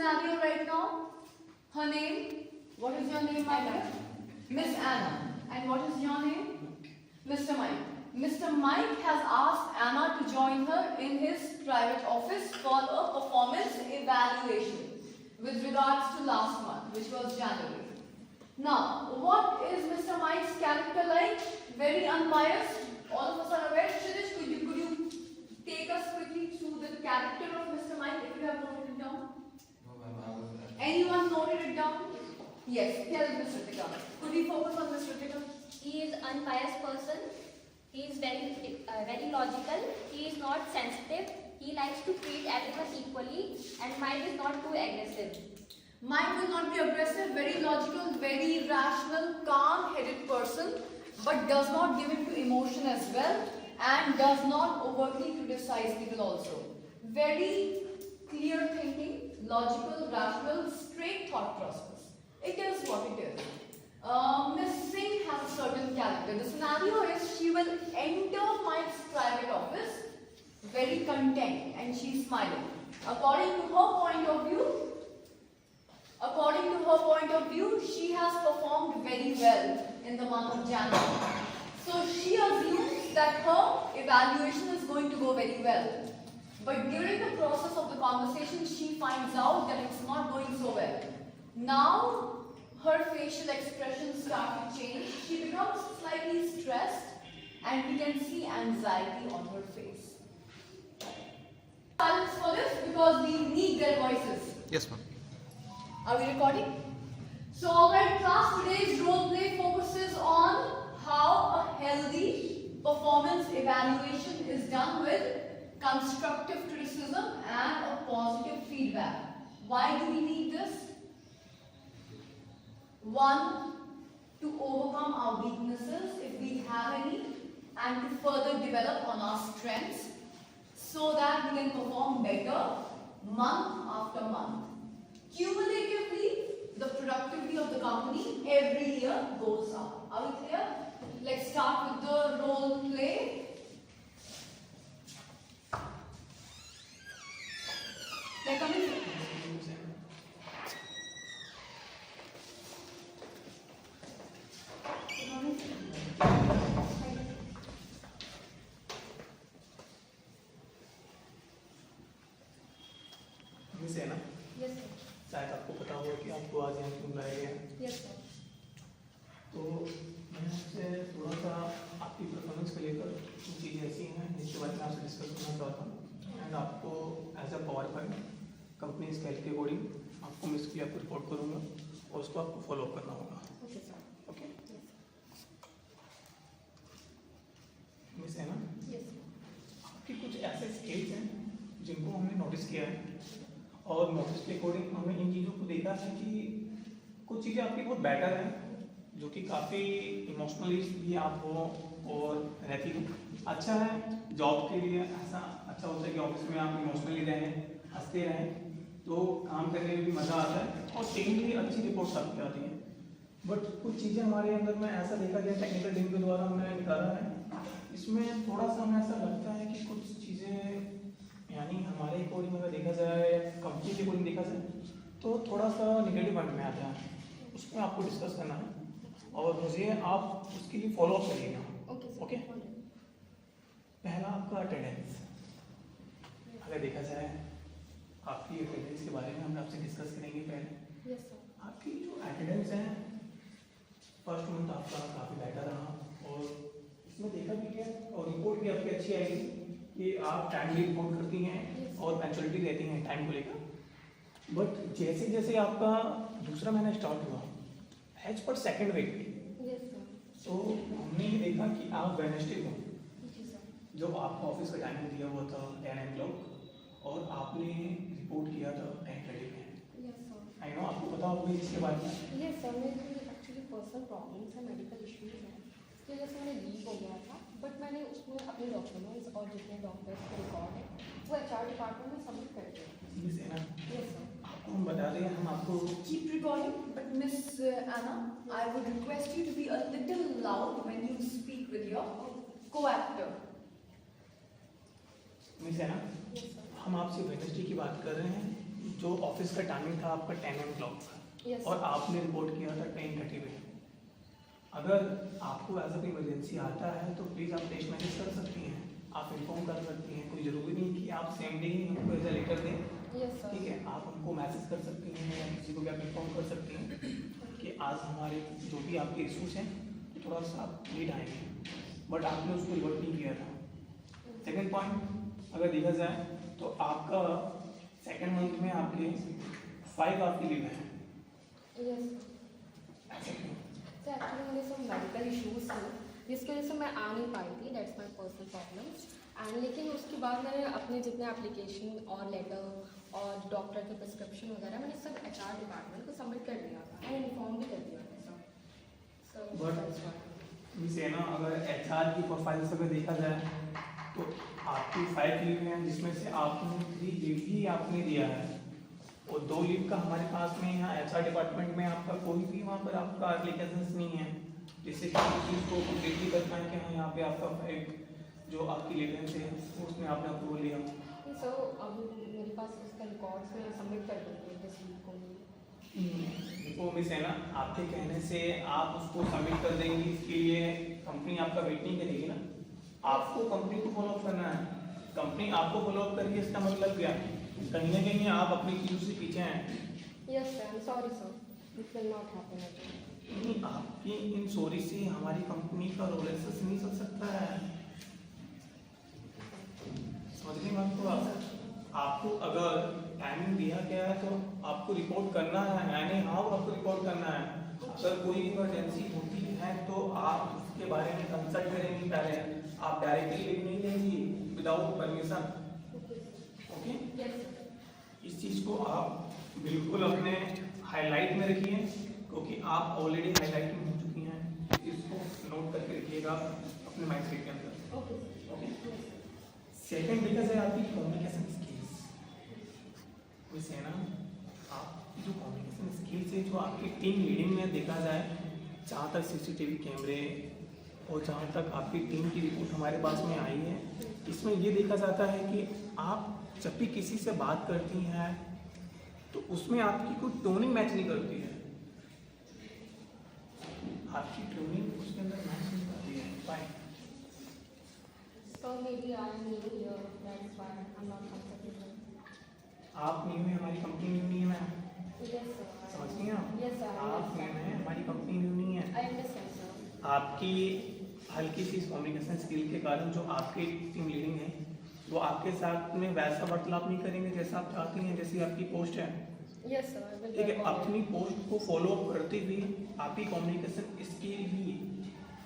scenario right now? Her name, what is your name, my dear? Miss Anna. And what is your name? Mr. Mike. Mr. Mike has asked Anna to join her in his private office for a performance evaluation with regards to last month, which was January. Now, what is Mr. Mike's character like? Very unbiased. All of us are aware. Kshitij, could you take us quickly through the character of Mr. Mike if you have noted it down? No, ma'am. Anyone noted it down? Yes, tell Ms. Ritika. Could we focus on Ms. Ritika? He is unbiased person. He is very logical. He is not sensitive. He likes to treat everyone equally, and Mike is not too aggressive. Mike will not be aggressive, very logical, very rational, calm-headed person, but does not give in to emotion as well, and does not overtly criticize people also. Very clear thinking, logical, rational, straight thought process. It is what it is. Miss Singh has a certain character. The scenario is she will enter Mike's private office very content and she's smiling. According to her point of view, she has performed very well in the month of January. So she assumes that her evaluation is going to go very well. But during the process of the conversation, she finds out that it's not going so well. Now, her facial expressions start to change. She becomes slightly stressed and we can see anxiety on her face. Silence for this because we need their voices. Yes, ma'am. Are we recording? So alright class, today's role play focuses on how a healthy performance evaluation is done with constructive criticism and a positive feedback. Why do we need this? One, to overcome our weaknesses if we have any, and to further develop on our strengths so that we can perform better month after month. Cumulatively, the productivity of the company every year goes up. Are we clear? Let's start with the role play. Like, come in. Miss है ना? Yes, sir. शायद आपको पता होगा कि आपको आज यहाँ क्यों बुलाया गया है। Yes, sir. तो मैं आपसे थोड़ा सा आपकी परफॉर्मेंस को लेकर कुछ चीज़ें ऐसी हैं जिसके बारे में आपसे डिस्कस करना चाहता हूँ एंड आपको as a PowerPoint company scale के अकॉर्डिंग आपको मैं इसके लिए आपको रिपोर्ट करूँगा और उसको आपको फॉलो अप करना होगा। Okay, sir. Okay Yes. Miss है ना? Yes, sir. आपकी कुछ ऐसे स्किल्स हैं जिनको हमने नोटिस किया है और नोटिस के अकॉर्डिंग हमने इन चीज़ों को देखा है कि कुछ चीज़ें आपकी बहुत बेटर हैं जो कि काफ़ी इमोशनली भी आप हो और रहती हो। अच्छा है जॉब के लिए ऐसा अच्छा होता है कि ऑफिस में आप इमोशनली रहें, हंसते रहें, तो काम करने में भी मज़ा आता है और टीम भी अच्छी रिपोर्ट्स आपकी आती हैं। बट कुछ चीज़ें हमारे अंदर में ऐसा देखा गया टेक्निकल टीम के द्वारा हमने निकाला है, इसमें थोड़ा सा हमें ऐसा लगता है कि कुछ चीज़ें यानी हमारे अकॉर्डिंग अगर देखा जाए कंपनी के अकॉर्डिंग देखा जाए तो थोड़ा सा निगेटिव पॉइंट में आता है, उसमें आपको डिस्कस करना है और मुझे आप उसके लिए फॉलो अप करिएगा। Okay, sir. ओके? पहला आपका अटेंडेंस। अगर देखा जाए आपकी अटेंडेंस के बारे में हम आपसे डिस्कस करेंगे पहले। Yes, sir. आपकी जो अटेंडेंस है फर्स्ट मंथ आपका काफ़ी बेटर रहा और इसमें देखा भी गया और रिपोर्ट भी आपकी अच्छी आएगी कि आप टाइमली रिपोर्ट करती हैं और पंक्चुअलिटी रहती हैं टाइम को लेकर। बट जैसे जैसे आपका दूसरा महीना स्टार्ट हुआ as per second week Yes, sir. तो हमने ये देखा कि आप वेडनेसडे को जी सर. जो आपका ऑफिस का टाइमिंग दिया हुआ था 10 o'clock और आपने रिपोर्ट किया था 10:30 में। Yes, sir. आई नो आपको पता होगा इसके बारे में। Yes, sir. मेरे एक्चुअली पर्सनल प्रॉब्लम्स हैं, मेडिकल इश्यूज हैं, इसकी वजह से मैंने लीव हो गया था, बट मैंने उसमें अपने डॉक्यूमेंट्स और जितने डॉक्टर्स के रिकॉर्ड हैं वो HR डिपार्टमेंट में सबमिट कर दिए। Miss Anna, Yes, sir. आपको हम बता दें हम आपको Keep recording, but Miss Anna, I would request you to be a little loud when you speak with your co-actor. Miss Anna, Yes, sir. हम आपसे वेडनेसडे की बात कर रहे हैं जो ऑफिस का टाइमिंग था आपका 10 AM क्लॉक था Yes. और आपने रिपोर्ट किया था 10:30 पे। अगर आपको एज अ इमरजेंसी आता है तो प्लीज़ आप टेक्स्ट मैसेज कर सकती हैं, आप इन्फॉर्म कर सकती हैं। कोई ज़रूरी नहीं कि आप सेम डे ही हमको एज अ लेटर दें, Yes, sir. ठीक है। आप हमको मैसेज कर सकती हैं या किसी को भी आप इन्फॉर्म कर सकती हैं कि आज हमारे जो भी आपके इशूज़ हैं थोड़ा सा आप लेट आएंगे, बट आपने उसको रिवर्ट नहीं किया था। सेकेंड पॉइंट अगर देखा जाए तो आपका सेकेंड मंथ में आपके 5 आपकी लीव हैं। Yes. So actually मुझे सब मेडिकल इश्यूज थे जिसकी वजह से मैं आ नहीं पाई थी, that's my personal problems and लेकिन उसके बाद मैंने अपने जितने एप्लीकेशन और लेटर और डॉक्टर के प्रिस्क्रिप्शन वगैरह मैंने सब HR डिपार्टमेंट को सबमिट कर दिया था एंड इन्फॉर्म भी कर दिया था सब। But- that's why. जैसे ना अगर HR की प्रोफाइल से अगर देखा जाए तो आपकी 5 लीव हैं जिसमें से आपने 3 लीव ही आपने दिया है और 2 लीव का हमारे पास में यहाँ HR डिपार्टमेंट में आपका कोई भी वहाँ पर आपका एप्लीकेशंस नहीं है जिससे कि उस चीज़ को कम्प्लीटली कर पाएँ कि हाँ यहाँ पे आपका 5 जो आपकी लीवेंस है उसमें आपने अप्रूवल लिया। सो अब मेरे पास उसका रिकॉर्ड्स में सबमिट कर दूँगी दिस वीक को। देखो मिस है ना, आपके कहने से आप उसको सबमिट कर देंगी, इसके लिए कंपनी आपका वेट नहीं करेगी ना। आपको कंपनी को फॉलो अप करना है, कंपनी आपको फॉलो अप करेगी, इसका मतलब क्या कहीं ना कहीं आप अपनी चीज़ों से पीछे हैं। Yes sir, I am sorry sir, it will not happen again. नहीं, आपकी इन सॉरी से हमारी कंपनी का रोलेक्स नहीं चल सकता है, समझ नहीं बात को आप। आपको अगर टाइमिंग दिया गया है तो आपको रिपोर्ट करना है, यानी हाँ आपको रिपोर्ट करना है। अगर कोई इमरजेंसी होती है तो आप उसके बारे में कंसल्ट करेंगी पहले, आप डायरेक्टली लीव नहीं लेंगी विदाउट परमिशन। ओके, इस चीज़ को आप बिल्कुल अपने हाईलाइट में रखिए क्योंकि आप ऑलरेडी हाईलाइट में हो चुकी हैं। इसको नोट करके रखिएगा अपने माइंड सेट के अंदर। ओके, सेकेंड देखा जाए आपकी कम्युनिकेशन स्किल्स, वैसे है ना आपकी जो कम्युनिकेशन स्किल्स है जो आपकी टीम लीडिंग में देखा जाए, जहाँ तक CCTV कैमरे और जहाँ तक आपकी टीम की रिपोर्ट हमारे पास में आई है, इसमें ये देखा जाता है कि आप जब भी किसी से बात करती हैं तो उसमें आपकी कोई टोनिंग मैच नहीं करती है, आपकी टोनिंग उसके अंदर मैच नहीं करती है। Fine, So maybe I am new here, that's why I'm not comfortable. आप न्यू है, हमारी कंपनी न्यू नहीं है मैम, Yes sir. समझ गई आप? Yes sir, I आप न्यू understand. है, हमारी कंपनी न्यू नहीं है। I understand sir. आपकी हल्की सी कम्युनिकेशन स्किल के कारण जो आपकी टीम लीडिंग है वो आपके साथ में वैसा वार्तालाप नहीं करेंगे जैसा आप चाहती हैं, जैसी आपकी पोस्ट है। Yes sir, I will ठीक है, work on it. अपनी पोस्ट को फॉलो अप करते हुए आपकी कम्युनिकेशन स्किल भी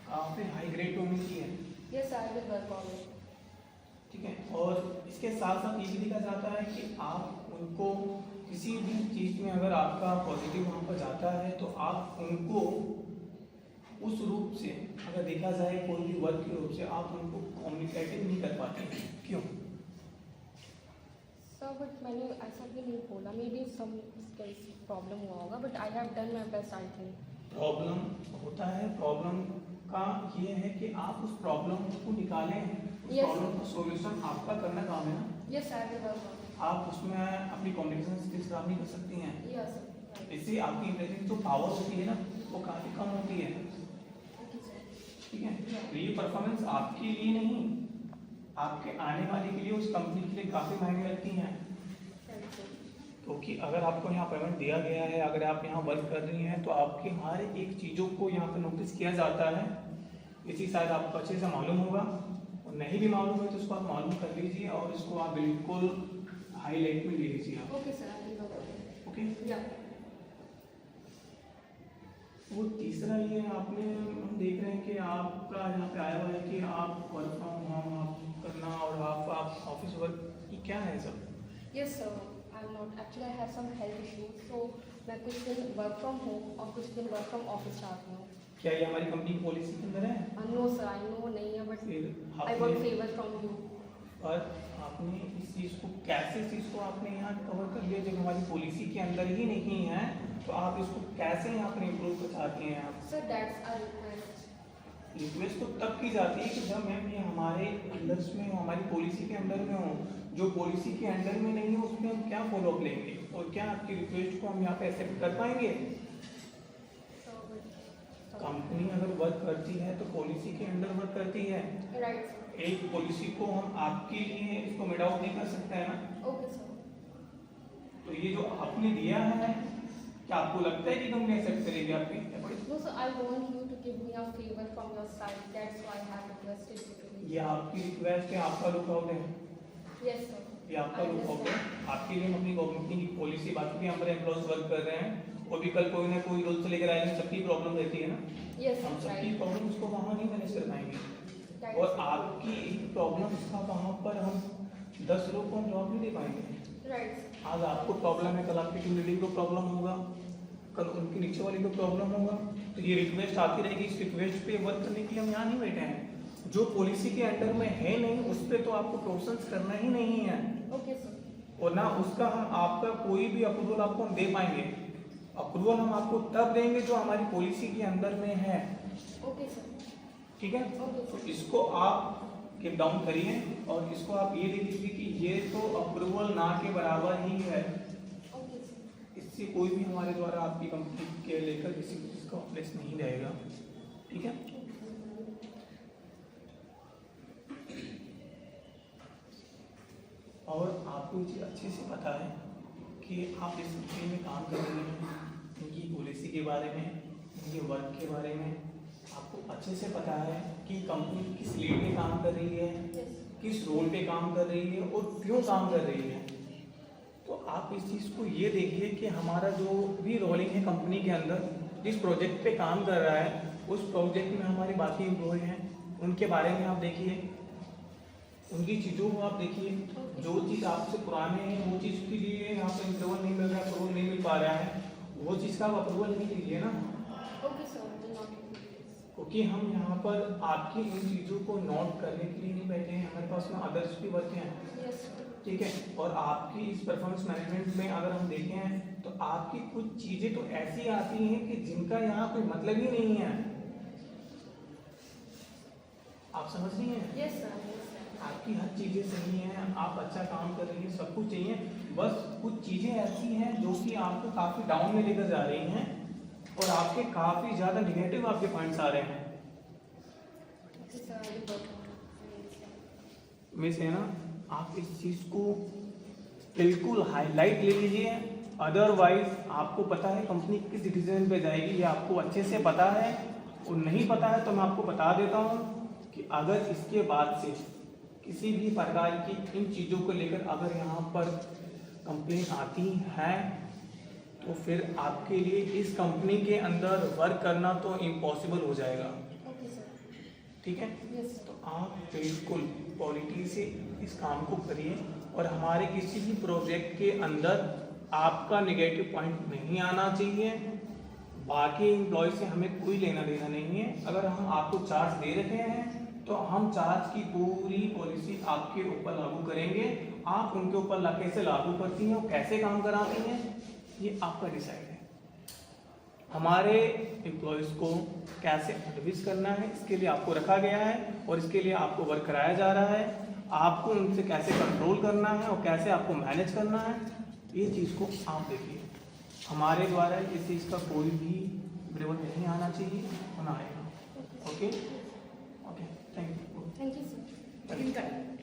काफ़ी हाई ग्रेड होनी चाहिए। Yes sir, I will work on it. ठीक है, और इसके साथ साथ ये भी देखा जाता है कि आप उनको किसी भी चीज़ में अगर आपका पॉजिटिव वहाँ पर जाता है तो आप उनको उस रूप से अगर देखा जाए कोई भी वर्क के रूप से आप उनको कम्युनिकेटिव नहीं कर पाते हैं। क्यों? Sir, but मैंने ऐसा भी नहीं बोला, maybe some skills प्रॉब्लम हुआ होगा, but I have done my best I think. Problem होता है, प्रॉब्लम का ये है कि आप उस प्रॉब्लम को निकालें, उस Yes. प्रॉब्लम का सॉल्यूशन आपका करना काम है ना। Yes sir, I will work on it. आप उसमें अपनी कम्युनिकेशन स्किल्स खराब नहीं कर सकती हैं, Yes sir. Right. इससे आपकी इंटेलिजेंस जो पावर होती है ना वो काफ़ी कम होती है। Okay sir. ठीक है, तो ये परफॉर्मेंस आपके लिए नहीं, आपके आने वाले के लिए, उस कंपनी के लिए काफ़ी मायने रखती हैं। Thank you. क्योंकि अगर आपको यहाँ पेमेंट दिया गया है, अगर आप यहाँ वर्क कर रही हैं तो आपकी हर एक चीज़ों को यहाँ पर नोटिस किया जाता है। इसी शायद आपको अच्छे से मालूम होगा, और नहीं भी मालूम है तो उसको आप मालूम कर लीजिए और इसको आप बिल्कुल हाईलाइट में ले लीजिए आप। Okay sir, I will work on it. Okay, Yeah. वो तीसरा ये आपने हम देख रहे हैं कि आपका यहाँ पे आया हुआ है कि आप वर्क फ्रॉम होम आप करना और आप ऑफिस वर्क, ये क्या है सब? Yes sir, I'm not actually I have some health issues, so मैं कुछ दिन वर्क फ्रॉम होम और कुछ दिन वर्क फ्रॉम ऑफिस चाहती हूँ। क्या ये हमारी कंपनी की पॉलिसी के अंदर है? नो सर, आई नो नहीं है, बट फिर आई वांट आपने फेवर फ्रॉम यू। और आपने इस चीज़ को कैसे, इस चीज़ को आपने यहाँ कवर कर लिया जब हमारी पॉलिसी के अंदर ही नहीं है, तो आप इसको कैसे यहाँ पर इम्प्रूव कर चाहती हैं आप? Sir that's a request. Request तो तब की जाती है कि जब मैम ये हमारे अंडर में हो, हमारी पॉलिसी के अंडर में हो। जो पॉलिसी के अंडर में नहीं है उसमें हम क्या फॉलो अप लेंगे और क्या आपकी रिक्वेस्ट को हम यहाँ पे एक्सेप्ट कर पाएंगे? कंपनी अगर वर्क करती है तो पॉलिसी के अंडर वर्क करती है। राइट। एक पॉलिसी को हम आपके लिए इसको मिट आउट नहीं कर सकते हैं ना। Okay sir. तो ये जो आपने दिया है, क्या आपको लगता है कि कंपनी एक्सेप्ट करेगी आपकी? No sir, I want you to give me a favor from your side. That's why I have requested you to be. ये आपकी रिक्वेस्ट है, आपका लुकआउट है। Yes sir. ये आपका I लुकआउट है। understand. आपके लिए हम अपनी कंपनी की पॉलिसी, बाकी भी हमारे एम्प्लॉयज वर्क कर रहे हैं और भी कल कोई ना कोई रूल से लेकर आएंगे, सबकी प्रॉब्लम रहती है ना। Yes हम sir. सबकी Right. प्रॉब्लम्स को वहाँ नहीं मैनेज कर पाएंगे Right. और आपकी एक प्रॉब्लम्स का वहाँ पर हम 10 लोग को हम जॉब नहीं दे पाएंगे। Right. आज आपको प्रॉब्लम है, कल आपकी टीम लीडिंग को प्रॉब्लम होगा, कल उनके नीचे वाली को प्रॉब्लम होगा। तो ये रिक्वेस्ट आती रहेगी। इस रिक्वेस्ट पे वर्क करने के लिए हम यहाँ नहीं बैठे हैं। जो पॉलिसी के अंडर में है नहीं उस पर तो आपको प्रोसेस करना ही नहीं है Okay sir. और ना उसका हम आपका कोई भी अप्रूवल आपको हम दे पाएंगे। अप्रूवल हम आपको तब देंगे जो हमारी पॉलिसी के अंदर में है। Okay sir. ठीक है, Okay तो sir. इसको आप कीप डाउन करिए और इसको आप ये देख लीजिए कि ये तो अप्रूवल ना के बराबर ही है। Okay sir. इससे कोई भी हमारे द्वारा आपकी कंपनी के लेकर किसी चीज का ऑफलेस नहीं रहेगा। ठीक है, और आपको ये चीज अच्छे से पता है कि आप इस कंपनी में काम कर रहे हैं, इनकी पॉलिसी के बारे में, इनके वर्क के बारे में आपको अच्छे से पता है कि कंपनी किस लीड पे काम कर रही है, Yes. किस रोल पे काम कर रही है और क्यों काम कर रही है। तो आप इस चीज़ को ये देखिए कि हमारा जो भी रोलिंग है कंपनी के अंदर, जिस प्रोजेक्ट पे काम कर रहा है उस प्रोजेक्ट में हमारे बाकी एम्प्लॉय हैं, उनके बारे में आप देखिए, उनकी चीज़ों को आप देखिए। जो चीज़ आपसे पुराने हैं वो चीज़ के लिए यहाँ पे अप्रूवल नहीं मिल रहा है, अप्रूवल नहीं मिल पा रहा है, वो चीज़ का आप अप्रूवल नहीं लीजिए ना। Okay sir. Will not do this. क्योंकि हम यहाँ पर आपकी इन चीज़ों को नोट करने के लिए नहीं बैठे हैं, हमारे पास में अदर्स भी वर्क हैं। Yes sir. ठीक है, और आपकी इस परफॉर्मेंस मैनेजमेंट में अगर हम देखें हैं तो आपकी कुछ चीजें तो ऐसी आती हैं कि जिनका यहाँ कोई मतलब ही नहीं है। आप समझ रही हैं? Yes sir. Yes sir. आपकी हर चीजें सही हैं, आप अच्छा काम कर रही हैं, सब कुछ चाहिए, बस कुछ चीजें ऐसी हैं जो कि आपको काफी डाउन में लेकर जा रही हैं और आपके काफी ज्यादा निगेटिव आपके पॉइंट्स आ रहे हैं। Okay sir. I will work on it. Miss है ना, आप इस चीज को बिल्कुल हाईलाइट ले लीजिए, अदरवाइज आपको पता है कंपनी किस डिसीजन पे जाएगी, ये आपको अच्छे से पता है। और नहीं पता है तो मैं आपको बता देता हूँ कि अगर इसके बाद से किसी भी प्रकार की इन चीज़ों को लेकर अगर यहाँ पर कंप्लेन आती है तो फिर आपके लिए इस कंपनी के अंदर वर्क करना तो इम्पॉसिबल हो जाएगा। Okay sir. ठीक है, Yes sir. तो आप बिल्कुल क्वालिटी से इस काम को करिए और हमारे किसी भी प्रोजेक्ट के अंदर आपका नेगेटिव पॉइंट नहीं आना चाहिए। बाकी एम्प्लॉय से हमें कोई लेना देना नहीं है। अगर हम आपको चार्ज दे रखे हैं तो हम चार्ज की पूरी पॉलिसी आपके ऊपर लागू करेंगे। आप उनके ऊपर कैसे लागू करती हैं और कैसे काम कराती हैं ये आपका डिसाइड है। हमारे एम्प्लॉयज़ को कैसे एडवाइस करना है इसके लिए आपको रखा गया है और इसके लिए आपको वर्क कराया जा रहा है। आपको उनसे कैसे कंट्रोल करना है और कैसे आपको मैनेज करना है ये चीज़ को आप देखिए। हमारे द्वारा इस चीज़ का कोई भी विरोध नहीं आना चाहिए और ना आएगा। Okay okay, thank you. Thank you sir. You can cut.